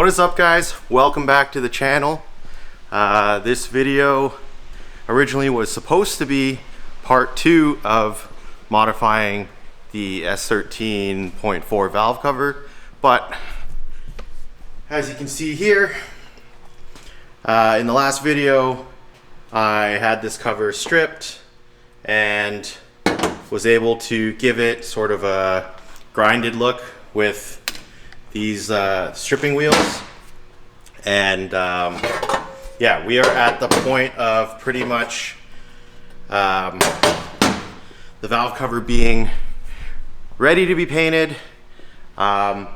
What is up, guys? Welcome back to the channel. This video originally was supposed to be part 2 of modifying the S13.4 valve cover, but as you can see here, in the last video I had this cover stripped and was able to give it sort of a grinded look with these stripping wheels. And yeah, we are at the point of pretty much the valve cover being ready to be painted, but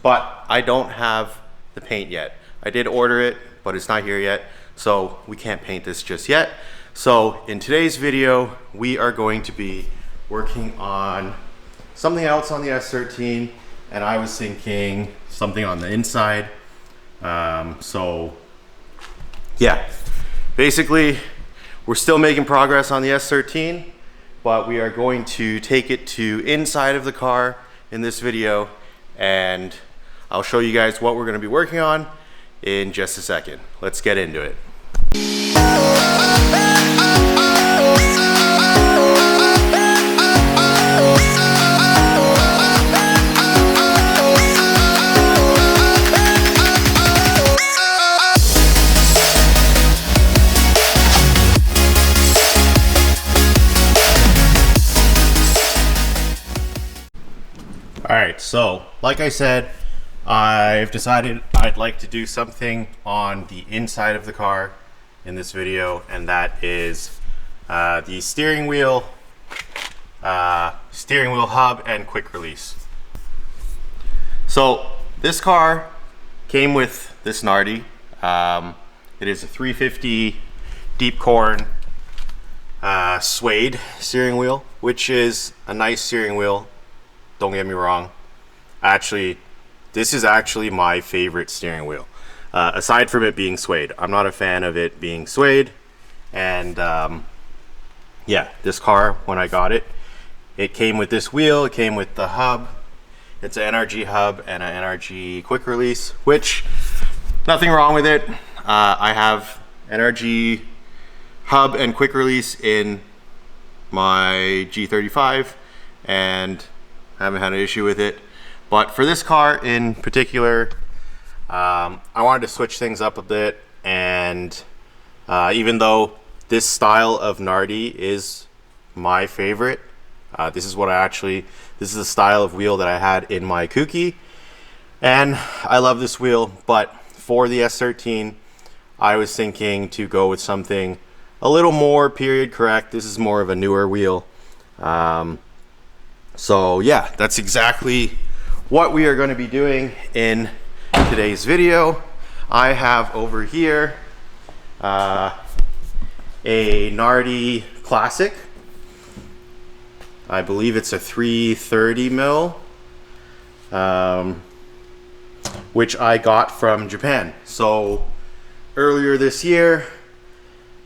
I don't have the paint yet. I did order it, but it's not here yet, so we can't paint this just yet. So in today's video, we are going to be working on something else on the S13, and I was thinking something on the inside. So yeah, basically we're still making progress on the S13, but we are going to take it to inside of the car in this video, and I'll show you guys what we're going to be working on in just a second. Let's get into it. Alright, so like I said, I've decided I'd like to do something on the inside of the car in this video, and that is the steering wheel hub and quick release. So this car came with this Nardi. It is a 350 deep corn suede steering wheel, which is a nice steering wheel. Don't get me wrong. Actually, this is actually my favorite steering wheel. Aside from it being suede, I'm not a fan of it being suede. And yeah, this car, when I got it, it came with this wheel, it came with the hub. It's an NRG hub and an NRG quick release, which nothing wrong with it. I have NRG hub and quick release in my G35 and I haven't had an issue with it. But for this car in particular, I wanted to switch things up a bit, and even though this style of Nardi is my favorite, this is the style of wheel that I had in my Kuki, and I love this wheel. But for the S13, I was thinking to go with something a little more period correct. This is more of a newer wheel. So yeah, that's exactly what we are going to be doing in today's video. I have over here a Nardi Classic. I believe it's a 330 mil, which I got from Japan. So earlier this year,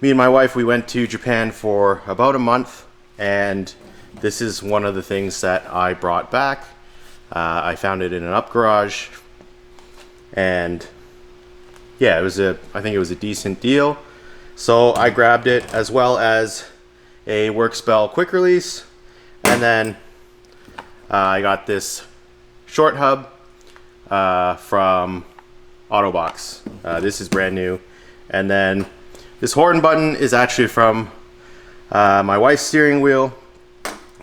me and my wife, we went to Japan for about a month, and this is one of the things that I brought back. I found it in an up garage, and yeah, I think it was a decent deal. So I grabbed it, as well as a Worksbell quick release, and then I got this short hub from Autobox. This is brand new, and then this horn button is actually from my wife's steering wheel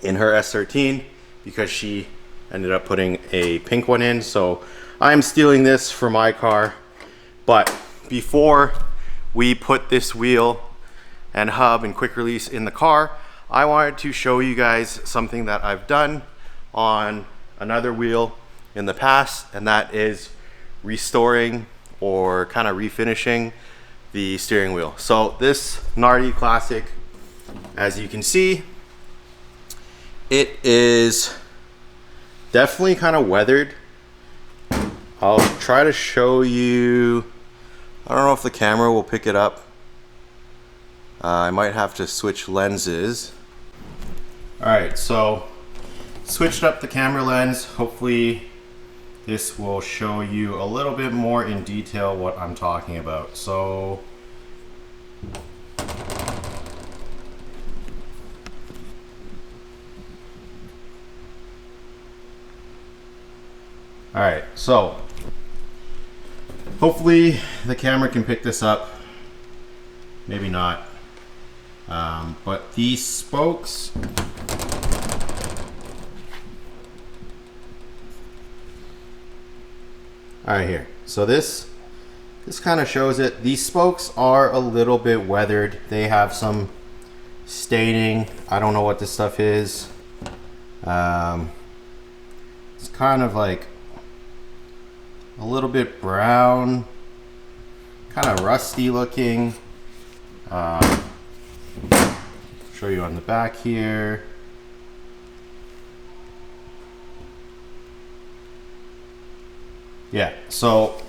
in her S13, because she ended up putting a pink one in. So I'm stealing this for my car. But before we put this wheel and hub and quick release in the car, I wanted to show you guys something that I've done on another wheel in the past, and that is restoring or kind of refinishing the steering wheel. So this Nardi Classic, as you can see, it is definitely kind of weathered. I'll try to show you. I don't know if the camera will pick it up. I might have to switch lenses. Alright, so switched up the camera lens. Hopefully this will show you a little bit more in detail what I'm talking about. So alright, so hopefully the camera can pick this up, maybe not, but these spokes, alright, here, so this kind of shows it. These spokes are a little bit weathered. They have some staining. I don't know what this stuff is. It's kind of like a little bit brown, kind of rusty looking. Show you on the back here. Yeah, so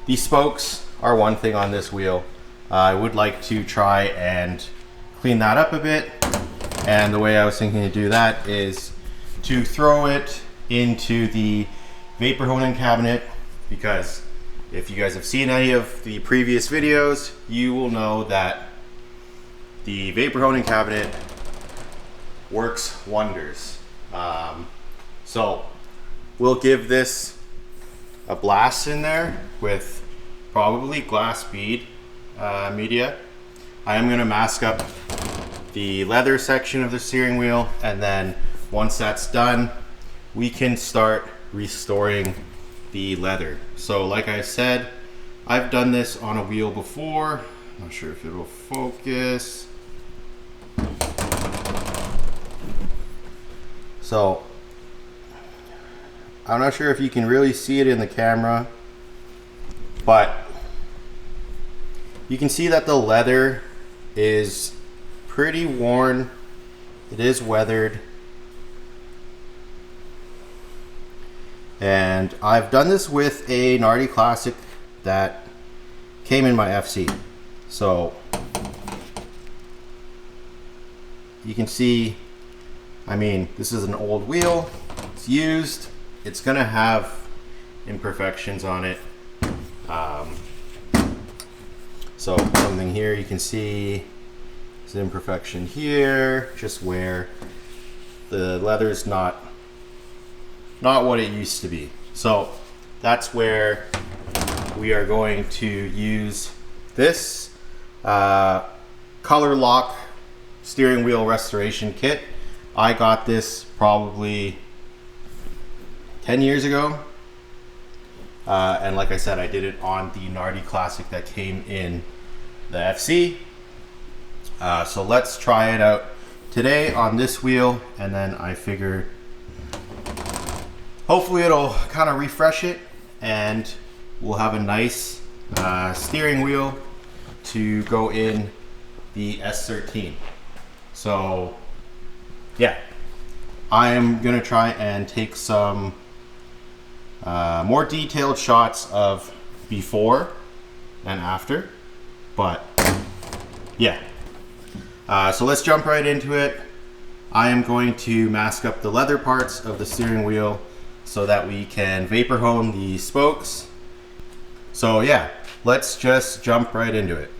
these spokes are one thing on this wheel. I would like to try and clean that up a bit, and the way I was thinking to do that is to throw it into the vapor honing cabinet, because if you guys have seen any of the previous videos, you will know that the vapor honing cabinet works wonders. So we'll give this a blast in there with probably glass bead media. I am going to mask up the leather section of the steering wheel, and then once that's done, we can start restoring the leather. So like I said, I've done this on a wheel before. Not sure if it will focus. So I'm not sure if you can really see it in the camera, but you can see that the leather is pretty worn. It is weathered. And I've done this with a Nardi Classic that came in my FC. So you can see, I mean, this is an old wheel, it's used, it's gonna have imperfections on it. So something here you can see, there's an imperfection here, just where the leather's not what it used to be. So that's where we are going to use this color lock steering wheel restoration kit. I got this probably 10 years ago, and like I said, I did it on the Nardi Classic that came in the FC. So let's try it out today on this wheel, and then I figure hopefully it'll kind of refresh it, and we'll have a nice steering wheel to go in the S13. So yeah, I'm gonna try and take some more detailed shots of before and after, but yeah. So let's jump right into it. I am going to mask up the leather parts of the steering wheel so that we can vapor hone the spokes. So yeah, let's just jump right into it.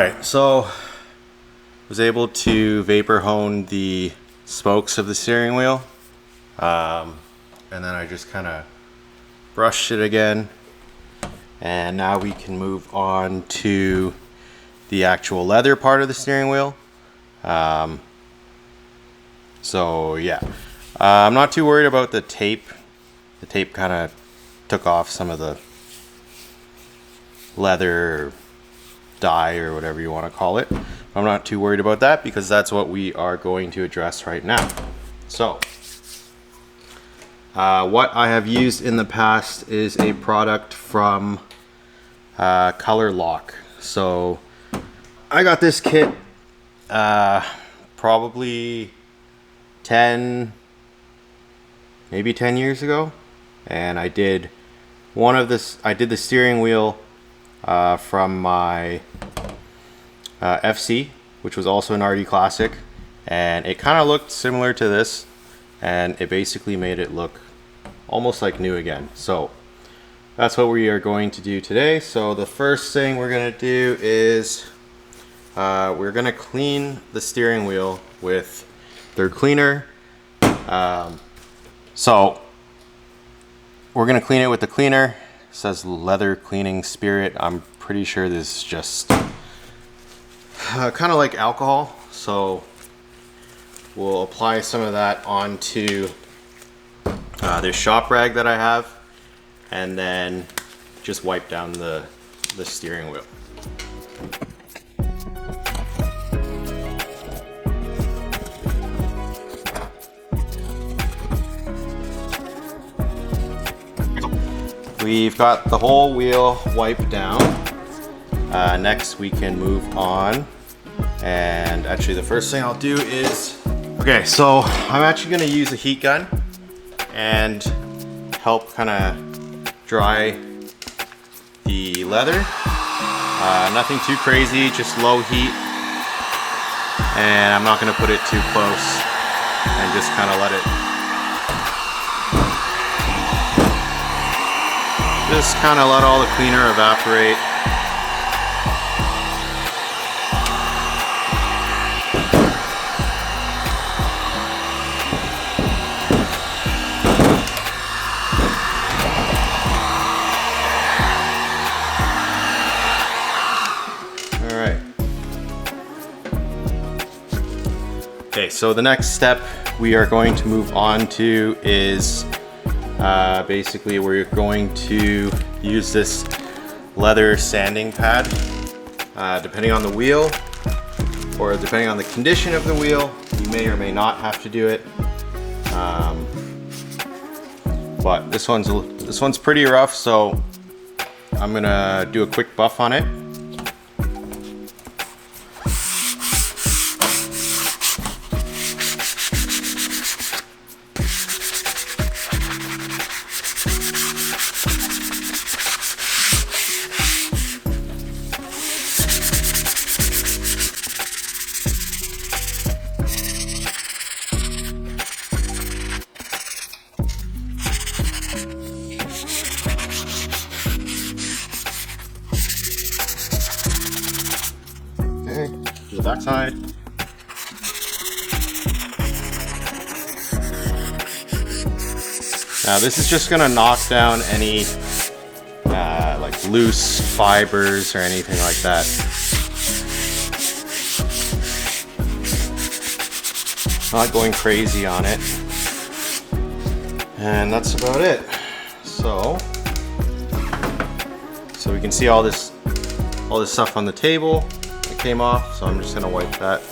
right, so was able to vapor hone the spokes of the steering wheel, and then I just kind of brushed it again, and now we can move on to the actual leather part of the steering wheel. So yeah, I'm not too worried about the tape. The tape kind of took off some of the leather dye or whatever you want to call it. I'm not too worried about that because that's what we are going to address right now. So what I have used in the past is a product from Color Lock. So I got this kit probably 10 years ago, and I did the steering wheel from my FC, which was also an Nardi Classic, and it kind of looked similar to this, and it basically made it look almost like new again. So that's what we are going to do today. So the first thing we're going to do is we're going to clean the steering wheel with their cleaner. So we're going to clean it with the cleaner. It says leather cleaning spirit. I'm pretty sure this is just kind of like alcohol. So we'll apply some of that onto this shop rag that I have, and then just wipe down the steering wheel. We've got the whole wheel wiped down. Next we can move on, and actually the first thing I'll do is, okay, so I'm actually going to use a heat gun and help kind of dry the leather. Nothing too crazy, just low heat, and I'm not going to put it too close, and just kind of let it let all the cleaner evaporate. All right. Okay, so the next step we are going to move on to is basically we're going to use this leather sanding pad. Depending on the wheel, or depending on the condition of the wheel, you may or may not have to do it. But this one's pretty rough, so I'm gonna do a quick buff on it. To the back side. Now this is just gonna knock down any like loose fibers or anything like that. Not going crazy on it. And that's about it. So we can see all this stuff on the table that came off, so I'm just gonna wipe that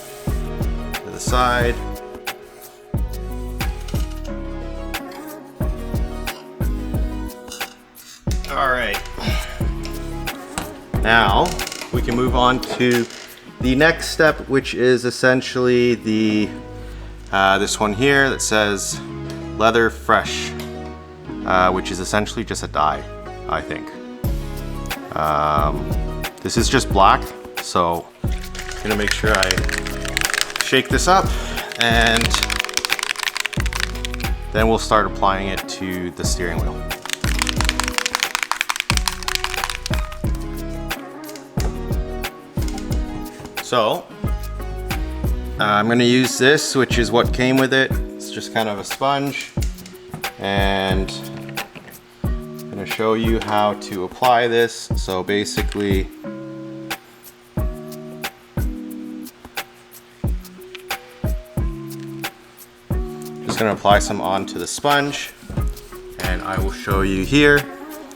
to the side. All right, now we can move on to the next step, which is essentially the this one here that says leather fresh, which is essentially just a dye, I think. This is just black, so I'm gonna make sure I shake this up, and then we'll start applying it to the steering wheel. So I'm going to use this, which is what came with it. It's just kind of a sponge, and I'm going to show you how to apply this. So basically, just going to apply some onto the sponge, and I will show you here,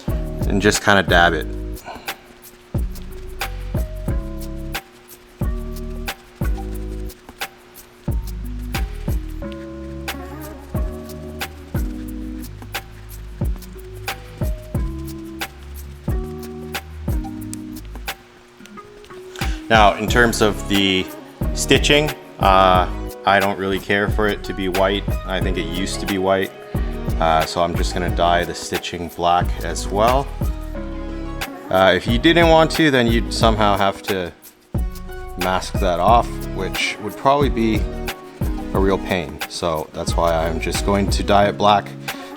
and just kind of dab it. Now, in terms of the stitching, I don't really care for it to be white. I think it used to be white, so I'm just gonna dye the stitching black as well. If you didn't want to, then you'd somehow have to mask that off, which would probably be a real pain. So that's why I'm just going to dye it black.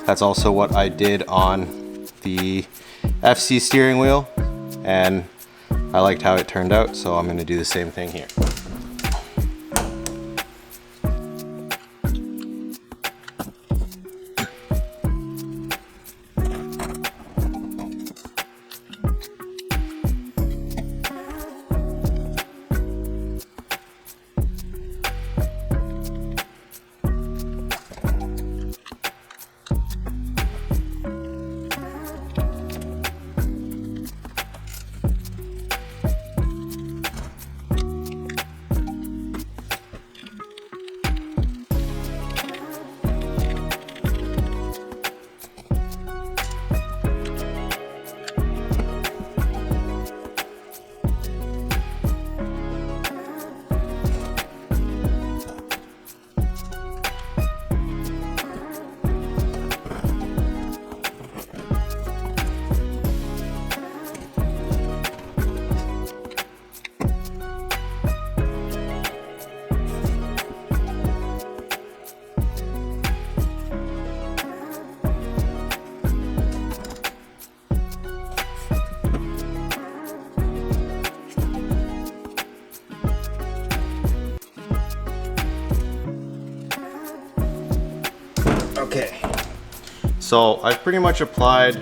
That's also what I did on the FC steering wheel, and I liked how it turned out, so I'm going to do the same thing here. Okay, so I've pretty much applied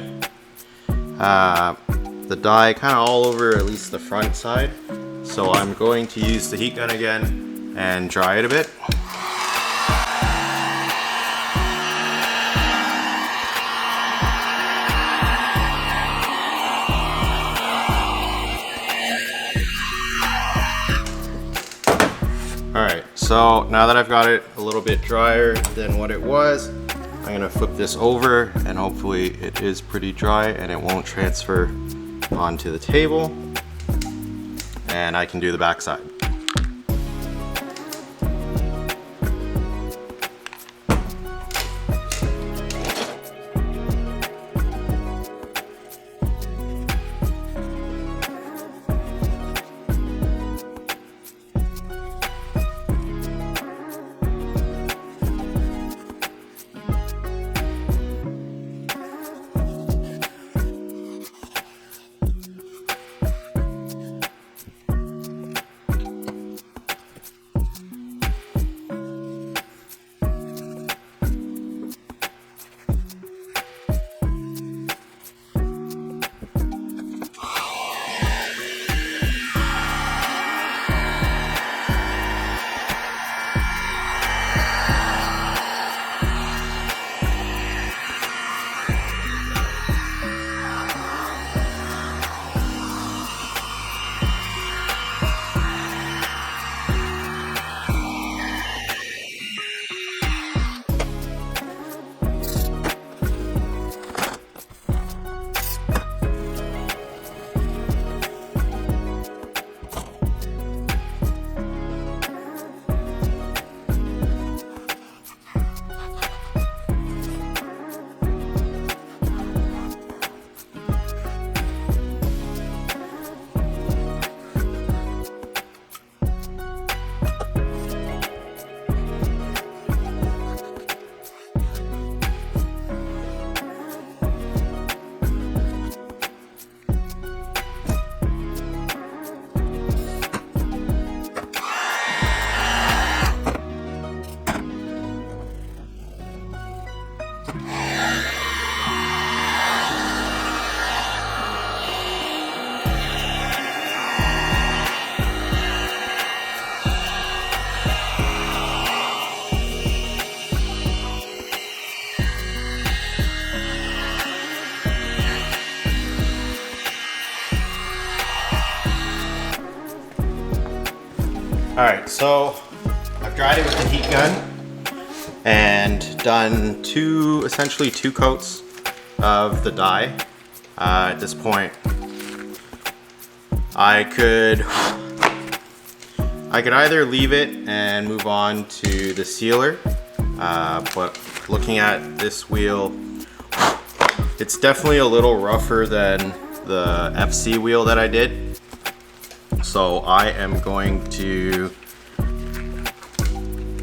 the dye kind of all over at least the front side. So I'm going to use the heat gun again and dry it a bit. Alright, so now that I've got it a little bit drier than what it was, I'm going to flip this over, and hopefully it is pretty dry and it won't transfer onto the table, and I can do the back side. Alright, so I've dried it with the heat gun and done essentially two coats of the dye. At this point, I could either leave it and move on to the sealer, but looking at this wheel, it's definitely a little rougher than the FC wheel that I did. So I am going to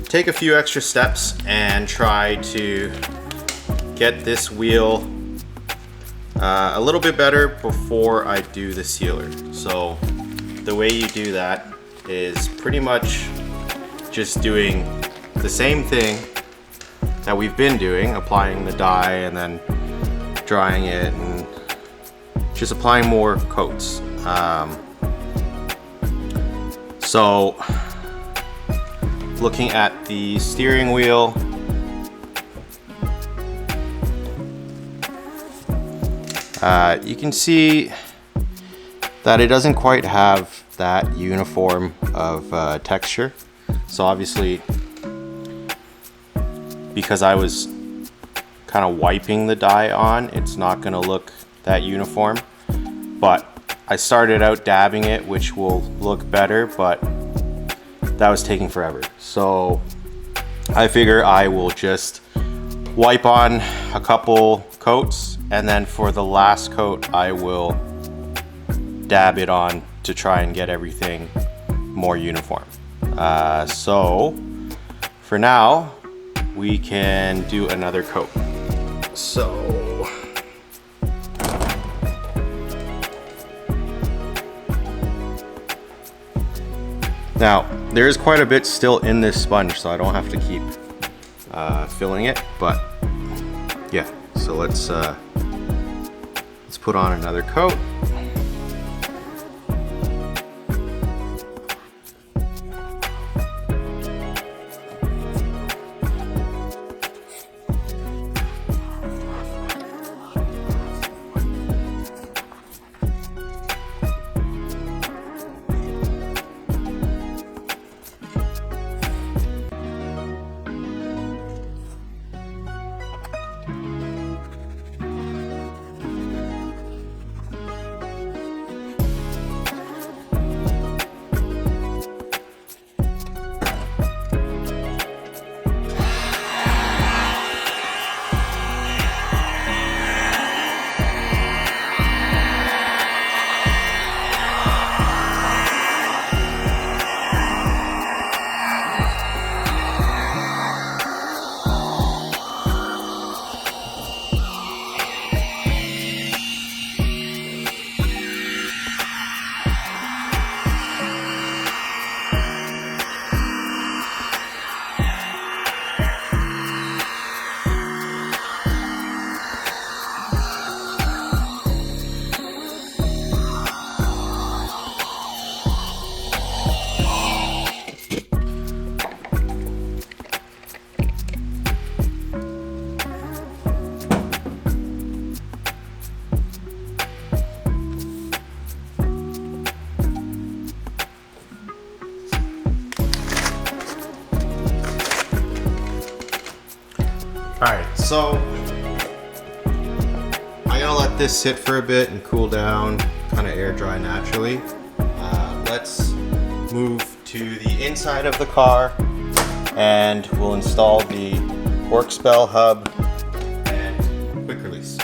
take a few extra steps and try to get this wheel a little bit better before I do the sealer. So the way you do that is pretty much just doing the same thing that we've been doing, applying the dye and then drying it and just applying more coats. So looking at the steering wheel, you can see that it doesn't quite have that uniform of texture. So obviously, because I was kind of wiping the dye on, it's not going to look that uniform. But I started out dabbing it, which will look better, but that was taking forever. So I figure I will just wipe on a couple coats, and then for the last coat I will dab it on to try and get everything more uniform. So for now we can do another coat. So now there is quite a bit still in this sponge, so I don't have to keep filling it, but yeah, so let's put on another coat. Alright, so I'm gonna let this sit for a bit and cool down, kind of air dry naturally. Let's move to the inside of the car and we'll install the Worksbell hub and quick release.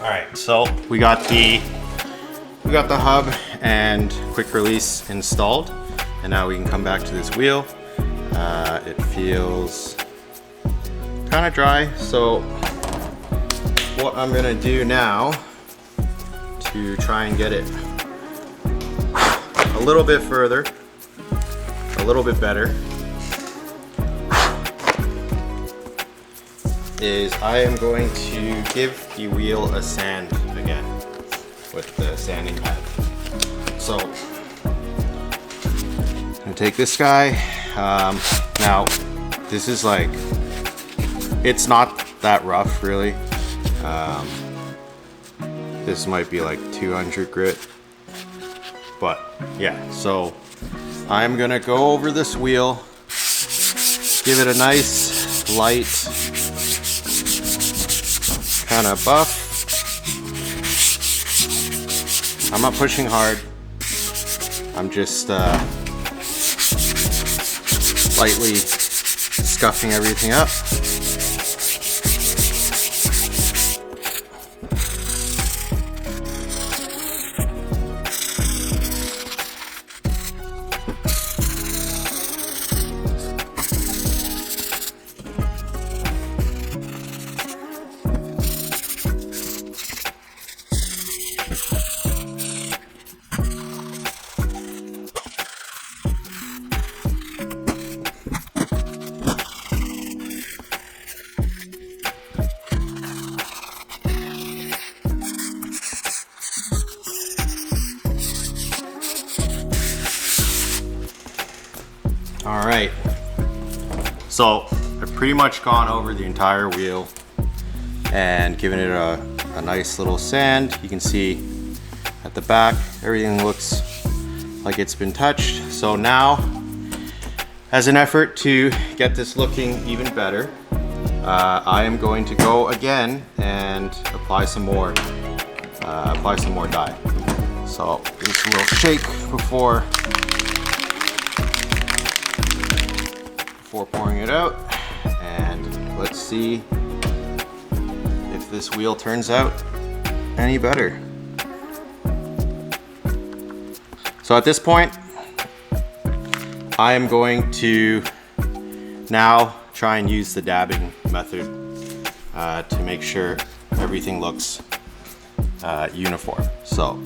All right, so we got the hub and quick release installed, and now we can come back to this wheel. It feels kind of dry, so what I'm gonna do now to try and get it a little bit further, a little bit better, is I am going to give the wheel a sand again with the sanding pad. So I'm gonna take this guy. Now this is like, it's not that rough really. This might be like 200 grit, but yeah, so I'm gonna go over this wheel, give it a nice light kind of buff. I'm not pushing hard, I'm just lightly scuffing everything up. All right, so I've pretty much gone over the entire wheel and given it a nice little sand. You can see at the back, everything looks like it's been touched. So now, as an effort to get this looking even better, I am going to go again and apply some more dye. So give this a little shake before pouring it out, and let's see if this wheel turns out any better. So at this point, I am going to now try and use the dabbing method to make sure everything looks uniform. So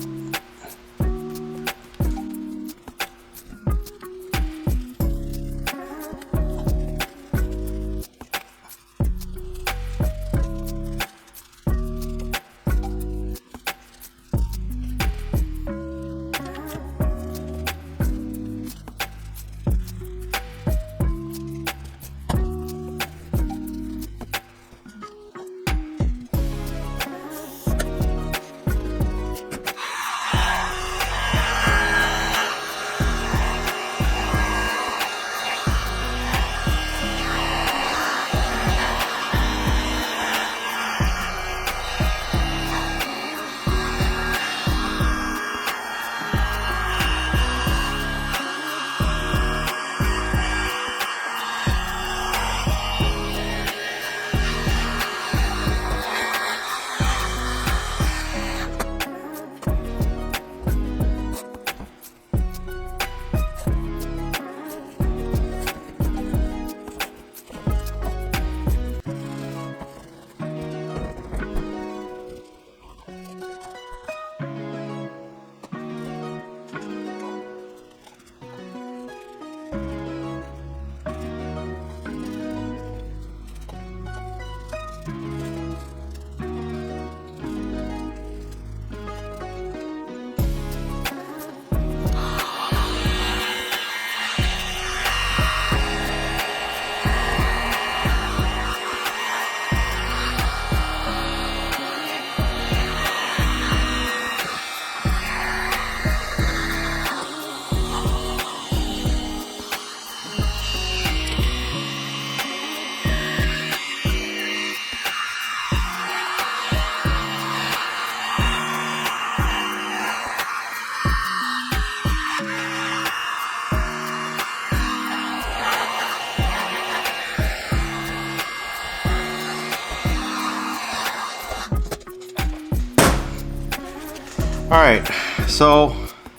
Alright, so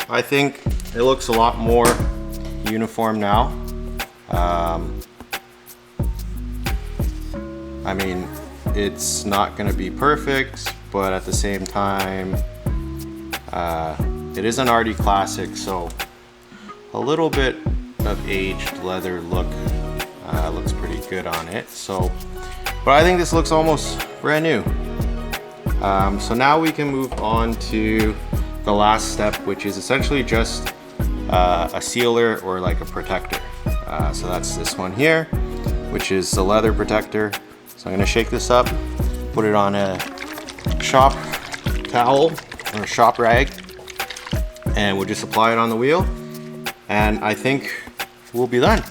I think it looks a lot more uniform now. I mean, it's not going to be perfect, but at the same time, it is an Nardi Classic, so a little bit of aged leather look looks pretty good on it. So, but I think this looks almost brand new. So now we can move on to the last step, which is essentially just a sealer or like a protector. So that's this one here, which is the leather protector. So I'm gonna shake this up, put it on a shop towel or a shop rag, and we'll just apply it on the wheel, and I think we'll be done.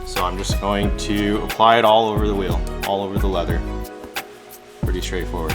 So I'm just going to apply it all over the wheel, all over the leather. Pretty straightforward.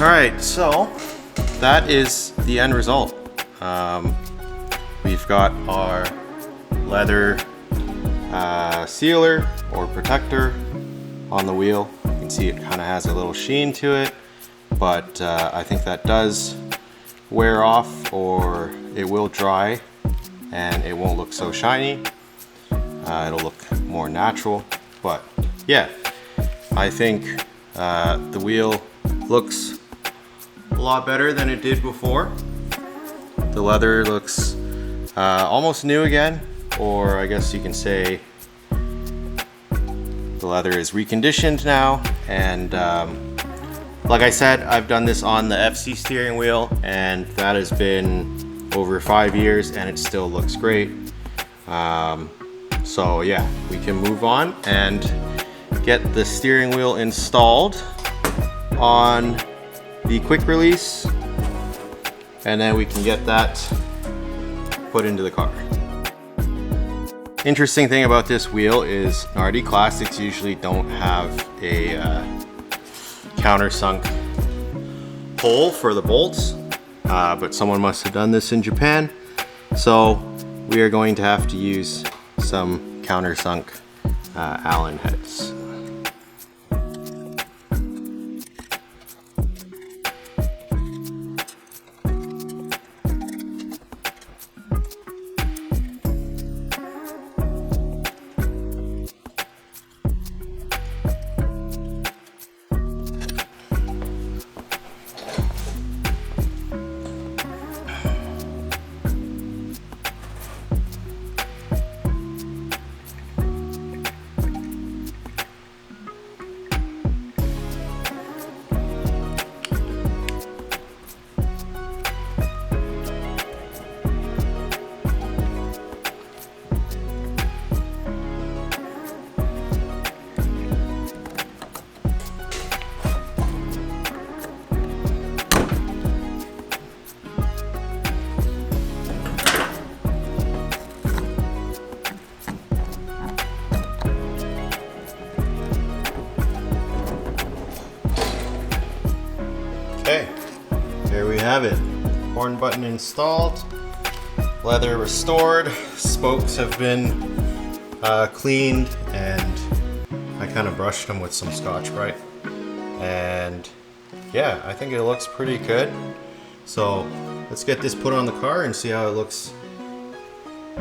Alright, so that is the end result. We've got our leather sealer or protector on the wheel. You can see it kind of has a little sheen to it, but I think that does wear off, or it will dry and it won't look so shiny. It'll look more natural, but yeah, I think the wheel looks a lot better than it did before. The leather looks almost new again, or I guess you can say the leather is reconditioned now. And like I said, I've done this on the FC steering wheel, and that has been over 5 years and it still looks great. So yeah, we can move on and get the steering wheel installed on the quick release, and then we can get that put into the car. Interesting thing about this wheel is Nardi Classics usually don't have a countersunk hole for the bolts, but someone must have done this in Japan, so we are going to have to use some countersunk Allen heads. Okay, here we have it. Horn button installed, leather restored, spokes have been cleaned, and I kind of brushed them with some Scotch-Brite. And yeah, I think it looks pretty good. So let's get this put on the car and see how it looks.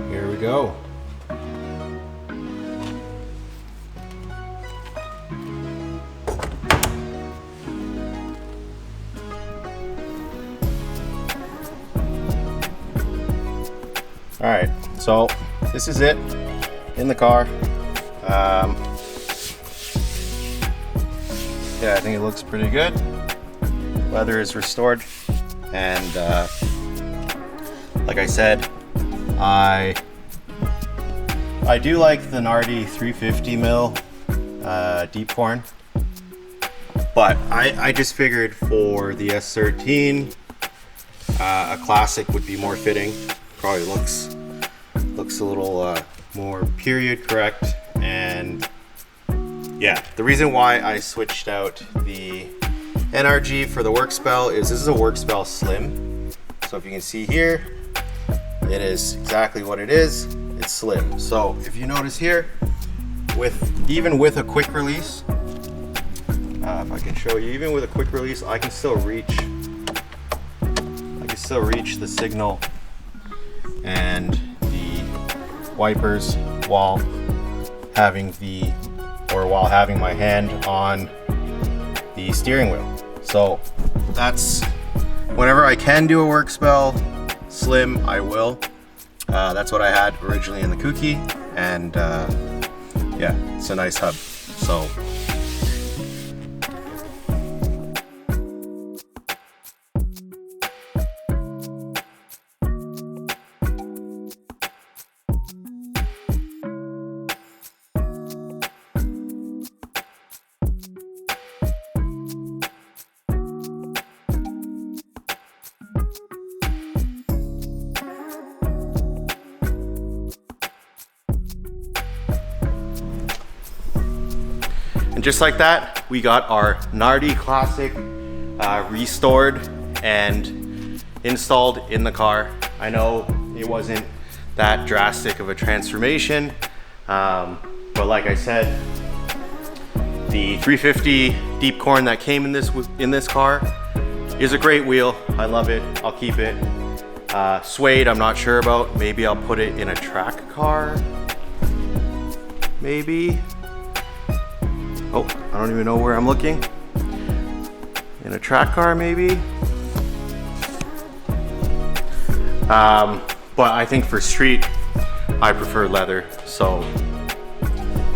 Here we go. Alright, so this is it in the car. Yeah, I think it looks pretty good. Leather is restored, and like I said, I do like the Nardi 350 mil deep horn, but I just figured for the S13, a Classic would be more fitting. Probably looks a little more period correct. And yeah, the reason why I switched out the NRG for the Worksbell is this is a Worksbell Slim. So if you can see here, it is exactly what it is. It's slim. So if you notice here, even with a quick release, if I can show you, even with a quick release, I can still reach the signal and the wipers while having my hand on the steering wheel. So that's, whenever I can do a Worksbell Slim, I will. That's what I had originally in the Kuki, and yeah, it's a nice hub. So and just like that, we got our Nardi Classic restored and installed in the car. I know it wasn't that drastic of a transformation, but like I said, the 350 deep corn that came in this car is a great wheel. I love it. I'll keep it. Suede, I'm not sure about. Maybe I'll put it in a track car. Maybe. Oh, I don't even know where I'm looking. In a track car, maybe. But I think for street, I prefer leather. So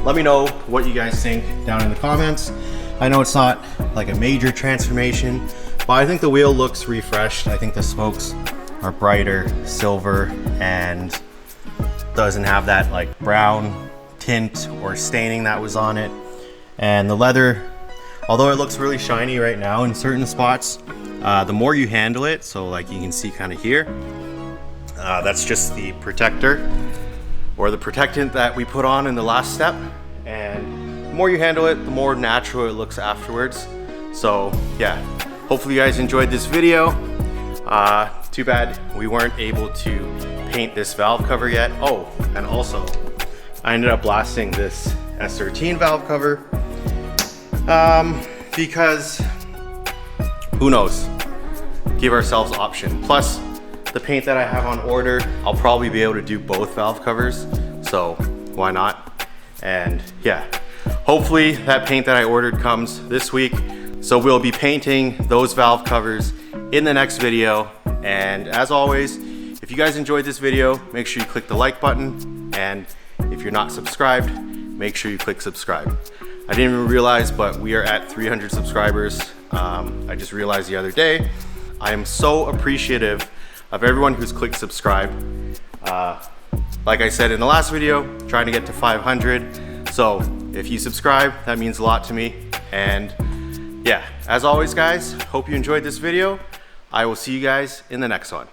let me know what you guys think down in the comments. I know it's not like a major transformation, but I think the wheel looks refreshed. I think the spokes are brighter, silver, and doesn't have that like brown tint or staining that was on it. And the leather, although it looks really shiny right now in certain spots, the more you handle it, so like you can see kind of here, that's just the protector or the protectant that we put on in the last step. And the more you handle it, the more natural it looks afterwards. So yeah, hopefully you guys enjoyed this video. Too bad we weren't able to paint this valve cover yet. Oh, and also I ended up blasting this S13 valve cover because who knows, give ourselves option. Plus the paint that I have on order, I'll probably be able to do both valve covers, so why not? And yeah, hopefully that paint that I ordered comes this week, so we'll be painting those valve covers in the next video. And as always, if you guys enjoyed this video, make sure you click the like button, and if you're not subscribed, make sure you click subscribe. I didn't even realize, but we are at 300 subscribers. I just realized the other day. I am so appreciative of everyone who's clicked subscribe. Like I said in the last video, trying to get to 500. So if you subscribe, that means a lot to me. And yeah, as always guys, hope you enjoyed this video. I will see you guys in the next one.